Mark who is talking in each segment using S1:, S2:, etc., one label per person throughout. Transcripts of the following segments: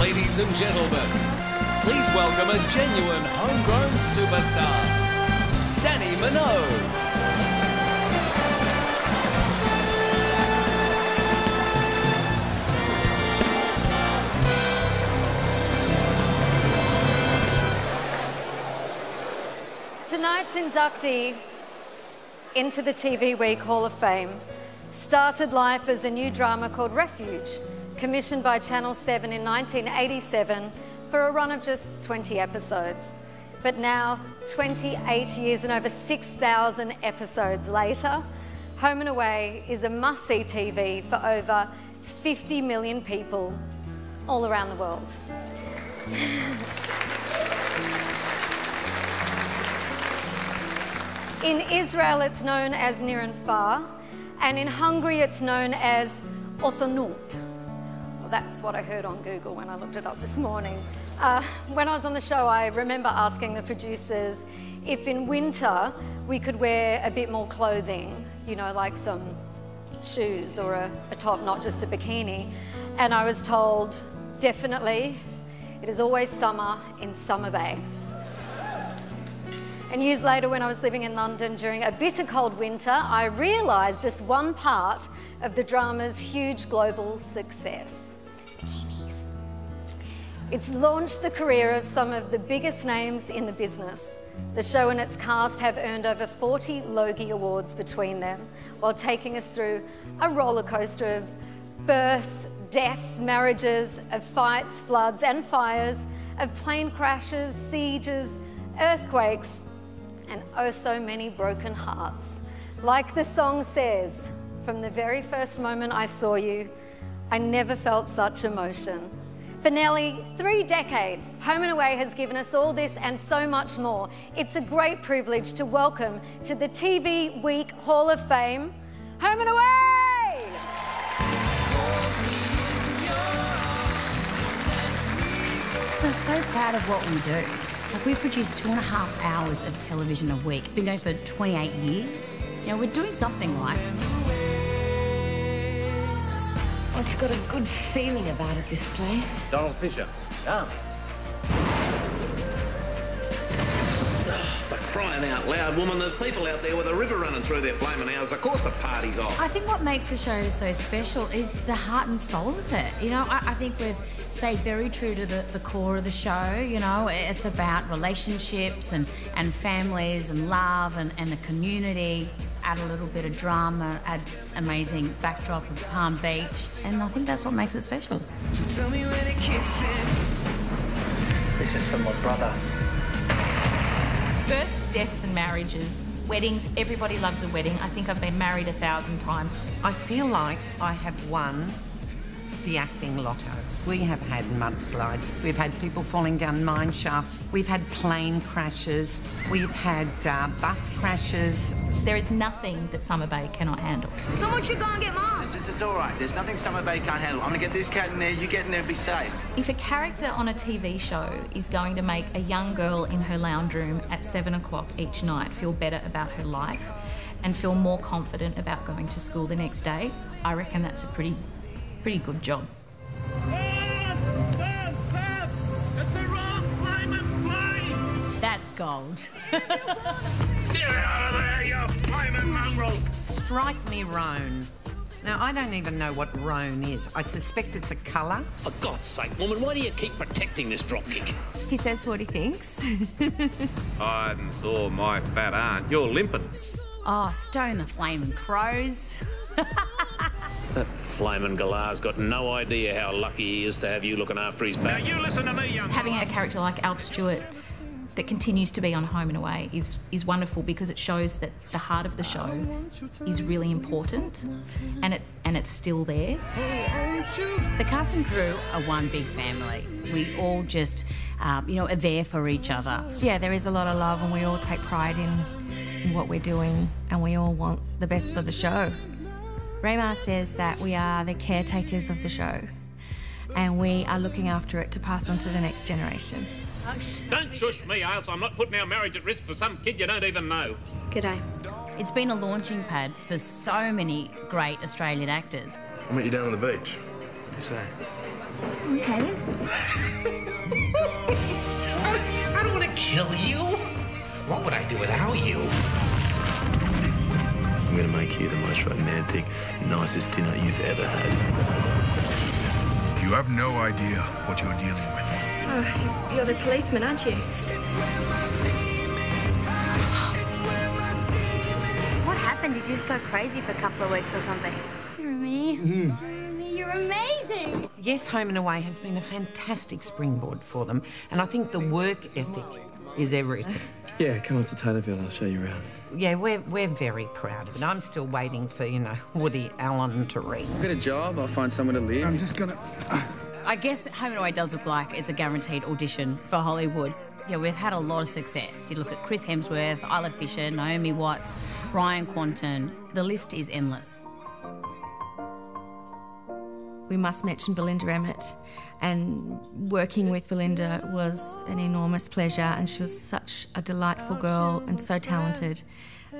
S1: Ladies and gentlemen, please welcome a genuine homegrown superstar, Danny Minogue.
S2: Tonight's inductee into the TV Week Hall of Fame started life as a new drama called Refuge, commissioned by Channel 7 in 1987 for a run of just 20 episodes. But now, 28 years and over 6,000 episodes later, Home and Away is a must-see TV for over 50 million people all around the world. In Israel, it's known as Near and Far, and in Hungary, it's known as Othonut. Well, that's what I heard on Google when I looked it up this morning. When I was on the show, I remember asking the producers if in winter we could wear a bit more clothing, you know, like some shoes or a top, not just a bikini. And I was told, definitely, it is always summer in Summer Bay. And years later, when I was living in London during a bitter cold winter, I realised just one part of the drama's huge global success: bikinis. It's launched the career of some of the biggest names in the business. The show and its cast have earned over 40 Logie Awards between them, while taking us through a roller coaster of births, deaths, marriages, of fights, floods and fires, of plane crashes, sieges, earthquakes, and oh so many broken hearts. Like the song says, from the very first moment I saw you, I never felt such emotion. For nearly 3 decades, Home and Away has given us all this and so much more. It's a great privilege to welcome to the TV Week Hall of Fame, Home and Away!
S3: We're so proud of what we do. Like, we produce 2.5 hours of television a week. It's been going for 28 years. You know, we're doing something right.
S4: Oh, it's got a good feeling about it, this place.
S5: Donald Fisher. Yeah.
S6: For crying out loud, woman, there's people out there with a river running through their flaming hours. Of course the party's off.
S3: I think what makes the show so special is the heart and soul of it. You know, I think we've stayed very true to the core of the show. You know, it's about relationships and families and love and the community. Add a little bit of drama, add amazing backdrop of Palm Beach, and I think that's what makes it special.
S7: So tell me when it kicks in.
S5: This is for my brother.
S8: Births, deaths and marriages, weddings. Everybody loves a wedding. I think I've been married 1,000 times.
S9: I feel like I have won the acting lotto. We have had mudslides. We've had people falling down mine shafts. We've had plane crashes. We've had bus crashes.
S8: There is nothing that Summer Bay cannot handle.
S4: So much you gonna get Mom?
S5: It's all right. There's nothing Summer Bay can't handle. I'm going to get this cat in there, you get in there and be safe.
S8: If a character on a TV show is going to make a young girl in her lounge room at 7 o'clock each night feel better about her life and feel more confident about going to school the next day, I reckon that's a pretty good job.
S3: That's gold.
S6: Get out of there, you flaming mongrel!
S9: Strike me roan. Now, I don't even know what roan is. I suspect it's a colour.
S6: For God's sake, woman, why do you keep protecting this dropkick?
S10: He says what he thinks.
S11: I saw my fat aunt. You're limping.
S3: Oh, stone the flaming crows.
S6: That flaming galar's got no idea how lucky he is to have you looking after his back. Now, you listen to me, young
S8: Having a character like Alf Stewart that continues to be on Home and Away is wonderful, because it shows that the heart of the show is really important and it's still there.
S3: The cast and crew are one big family. We all just, you know, are there for each other.
S10: Yeah, there is a lot of love and we all take pride in what we're doing and we all want the best for the show. Raymar says that we are the caretakers of the show and we are looking after it to pass on to the next generation.
S11: Don't shush me, Ailes. I'm not putting our marriage at risk for some kid you don't even know.
S2: G'day.
S3: It's been a launching pad for so many great Australian actors.
S12: I'll meet you down on the beach.
S5: So.
S4: Okay.
S12: I don't want to kill you. What would I do without you?
S13: I'm going to make you the most romantic, nicest dinner you've ever had.
S14: You have no idea what you're dealing with.
S4: You're the policeman, aren't you?
S15: What happened? Did you just go crazy for a couple of weeks or something?
S16: Jeremy. Jeremy, you're amazing.
S9: Yes, Home and Away has been a fantastic springboard for them, and I think the work ethic is everything.
S13: Yeah, come up to Taylorville, I'll show you around.
S9: Yeah, we're very proud of it. I'm still waiting for, Woody Allen to read.
S17: I'll get a job, I'll find somewhere to live.
S14: I'm just gonna...
S3: I guess Home and Away does look like it's a guaranteed audition for Hollywood. Yeah, we've had a lot of success. You look at Chris Hemsworth, Isla Fisher, Naomi Watts, Ryan Quanten. The list is endless.
S10: We must mention Belinda Emmett, and working with Belinda was an enormous pleasure, and she was such a delightful girl and so talented,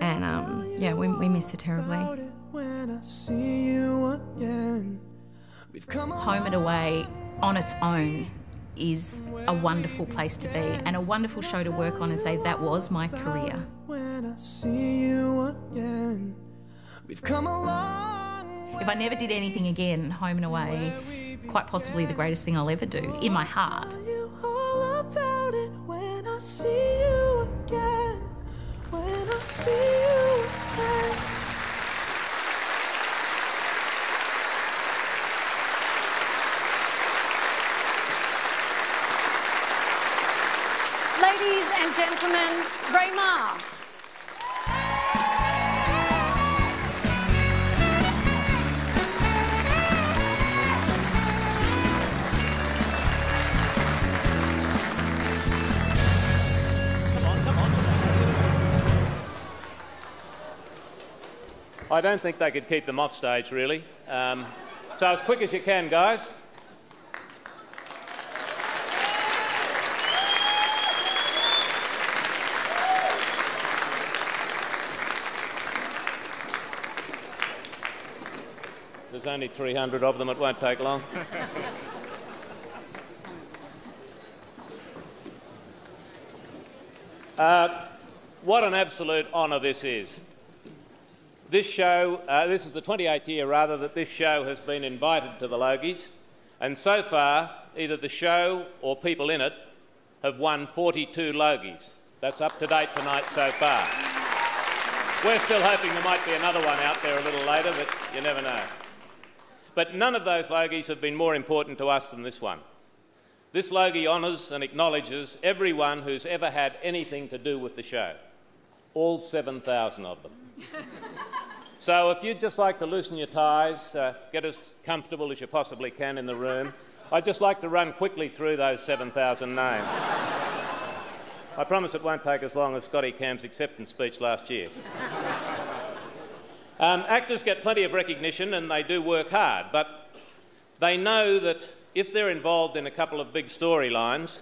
S10: and yeah, we miss her terribly.
S8: Home and Away on its own is a wonderful place to be and a wonderful show to work on and say that was my career. If I never did anything again, Home and Away, quite possibly the greatest thing I'll ever do, in my heart.
S2: Ladies and gentlemen, Raymar.
S11: I don't think they could keep them off stage, really. So as quick as you can, guys. There's only 300 of them, it won't take long. What an absolute honour this is. This show, this is the 28th year, rather, that this show has been invited to the Logies, and so far, either the show or people in it have won 42 Logies. That's up to date tonight so far. We're still hoping there might be another one out there a little later, but you never know. But none of those Logies have been more important to us than this one. This Logie honours and acknowledges everyone who's ever had anything to do with the show. All 7,000 of them. So if you'd just like to loosen your ties, get as comfortable as you possibly can in the room, I'd just like to run quickly through those 7,000 names. I promise it won't take as long as Scotty Camp's acceptance speech last year. Actors get plenty of recognition and they do work hard, but they know that if they're involved in a couple of big storylines,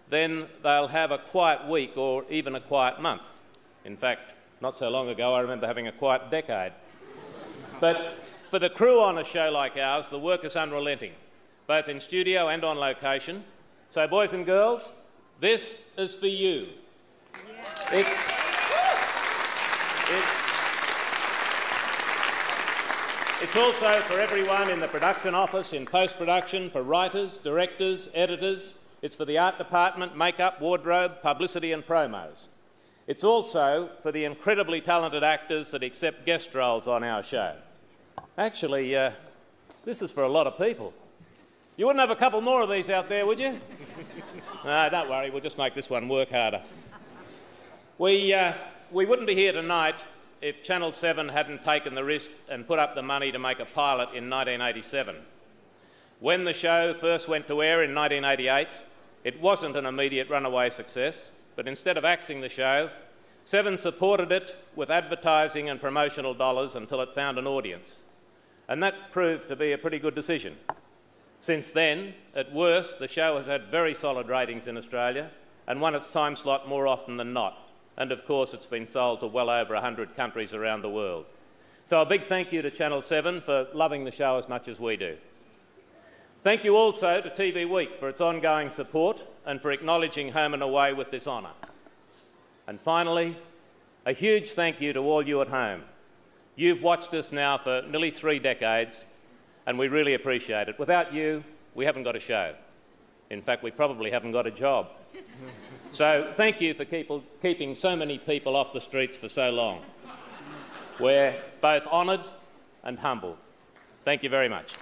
S11: then they'll have a quiet week or even a quiet month. In fact, not so long ago, I remember having a quiet decade. But for the crew on a show like ours, the work is unrelenting, both in studio and on location. So, boys and girls, this is for you. Yeah. It's also for everyone in the production office, in post-production, for writers, directors, editors. It's for the art department, makeup, wardrobe, publicity and promos. It's also for the incredibly talented actors that accept guest roles on our show. Actually, this is for a lot of people. You wouldn't have a couple more of these out there, would you? No, don't worry, we'll just make this one work harder. We wouldn't be here tonight if Channel 7 hadn't taken the risk and put up the money to make a pilot in 1987. When the show first went to air in 1988, it wasn't an immediate runaway success, but instead of axing the show, 7 supported it with advertising and promotional dollars until it found an audience. And that proved to be a pretty good decision. Since then, at worst, the show has had very solid ratings in Australia and won its time slot more often than not. And of course, it's been sold to well over 100 countries around the world. So a big thank you to Channel 7 for loving the show as much as we do. Thank you also to TV Week for its ongoing support and for acknowledging Home and Away with this honour. And finally, a huge thank you to all you at home. You've watched us now for nearly 3 decades, and we really appreciate it. Without you, we haven't got a show. In fact, we probably haven't got a job. So thank you for keeping so many people off the streets for so long. We're both honoured and humbled. Thank you very much.